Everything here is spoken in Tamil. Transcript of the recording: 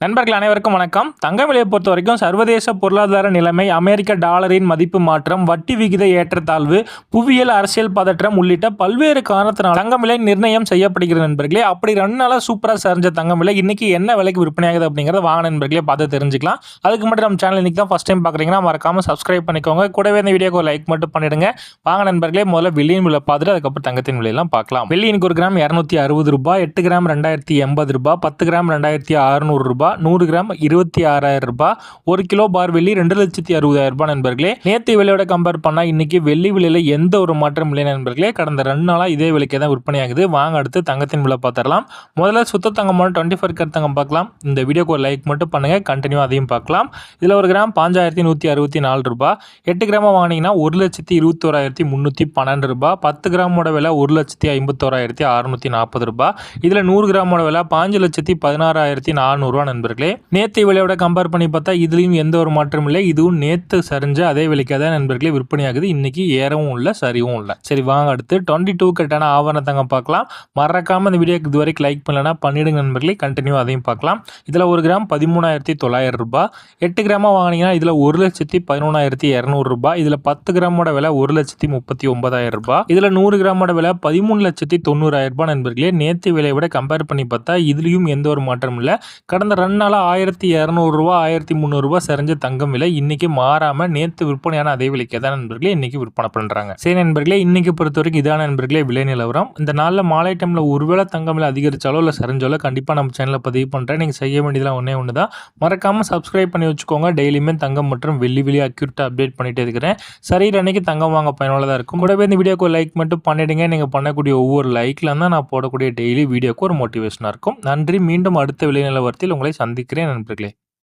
நண்பர்கள் அனைவருக்கும் வணக்கம். தங்க விலையை பொறுத்த வரைக்கும் சர்வதேச பொருளாதார நிலைமை, அமெரிக்க டாலரின் மதிப்பு மாற்றம், வட்டி விகித ஏற்றத்தாழ்வு, புவியியல் அரசியல் பதற்றம் உள்ளிட்ட பல்வேறு காரணத்தினால் தங்கம் விலை நிர்ணயம் செய்யப்படுகிறது நண்பர்களே. அப்படி 2 நாளா சூப்பராக சரிஞ்ச தங்கம் விலை இன்னைக்கு என்ன விலைக்கு விற்பனையாகுது அப்படிங்கிறத வாங்க நண்பர்களே பார்த்து தெரிஞ்சுக்கலாம். அதுக்கு மட்டும் நம்ம சேனல் இன்னைக்கு தான் ஃபர்ஸ்ட் டைம் பார்க்குறீங்கன்னா மறக்காம சப்ஸ்கிரைப் பண்ணிக்கோங்க. கூடவே இந்த வீடியோக்கு ஒரு லைக் மட்டும் பண்ணிடுங்க. வாங்க நண்பர்களே, முதல்ல வெள்ளியின் விலை பார்த்துட்டு அதுக்கப்புறம் தங்கத்தின் விலையெல்லாம் பார்க்கலாம். வெள்ளியின் ஒரு gram ₹260, 8 gram ₹2080, 10 gram ₹2600, 100 gram ₹26,000, 1 kilo bar வெள்ளி ₹2,60,000 நண்பர்களே. நேற்று விலையோட கம்பேர் பண்ணா இன்னைக்கு வெள்ளி விலையில எந்த ஒரு மாற்றம் இல்லை நண்பர்களே. கடந்த 2 நாளா இதே விலைக்கு தான் விற்பனை ஆகுது. வாங்க அடுத்து தங்கத்தின் விலை பார்த்துடலாம். முதல்ல சுத்த தங்கமான 24 கேரட் தங்கம் பார்க்கலாம். இந்த வீடியோக்கு ஒரு லைக் மட்டும் பண்ணுங்க, கண்டினியூ அதையும் பார்க்கலாம். இதுல ஒரு கிராம் ₹5,164, 8 கிராம் வாங்கினீங்கன்னா ₹1,21,312, 10 கிராமோட விலை ₹1,51,640. இதுல 100 கிராமோட விலை ₹5,16,400 நண்பர்களே. நேற்று விலையோட கம்பேர் பண்ணி பார்த்தா இதுலயும் எந்த ஒரு மாற்றம் இல்லை. இதுவும் நேற்று சரிஞ்ச அதே விலைக்கு தான் நண்பர்களே விற்பனை ஆகுது. இன்னைக்கு ஏறவும் இல்லை, சரிவும் இல்லை. சரி வாங்க அடுத்து 22 கேரட்டான ஆவரண தங்கம் பார்க்கலாம். மறக்காம இந்த வீடியோக்கு இதுவரைக்கும் லைக் பண்ணலன்னா பண்ணிடுங்க நண்பர்களே, கண்டினியூ அதையும் பார்க்கலாம். இதுல ஒரு கிராம் ₹13,900, 8 கிராமா வாங்கினீங்கன்னா இதுல ₹1,11,200. இதுல 10 கிராமோட விலை ₹1,39,000. இதுல 100 கிராமோட விலை ₹13,90,000 நண்பர்களே. நேற்று விலையை விட கம்பேர் பண்ணி பார்த்தா இதுலயும் எந்த ஒரு மாற்றம் இல்லை. கடந்த 2 நாளா ₹1,200, ₹1,300 சரிஞ்ச தங்கம் விலை இன்னைக்கு மாறாம நேற்று விற்பனையான அதே விலைக்கே தான் நண்பர்களே இன்னைக்கு விற்பனை பண்றாங்க. சரி நண்பர்களே, இன்னைக்கு பொறுத்த வரைக்கும் இதான நண்பர்களே விலை நிலவரம். இந்த நாளில் மாலை டைம்ல ஒருவேளை தங்கம் விலை அதிகரிச்சாலோ இல்லை சரிஞ்சாலோ கண்டிப்பா நம்ம சேனலை பதிவு பண்றேன். நீங்க செய்ய வேண்டியதெல்லாம் ஒண்ணு தான், மறக்காம சப்ஸ்கிரைப் பண்ணி வச்சுக்கோங்க. டெய்லியுமே தங்கம் மற்றும் வெள்ளி அக்யூரேட்டா அப்டேட் பண்ணிட்டே இருக்கிறேன். சரி அன்னைக்கு தங்கம் வாங்க பயனுள்ளதா இருக்கும். கூடவே இந்த வீடியோக்கு லைக் மட்டும் பண்ணிடுங்க. நீங்க பண்ணக்கூடிய ஒவ்வொரு லைக்ல தான் நான் போடக்கூடிய டெய்லி வீடியோக்கு ஒரு மோட்டிவேஷனா இருக்கும். நன்றி. மீண்டும் அடுத்த விலை நிலவரத்தில் உங்களை சந்திக்கிறேன் நண்பர்களே.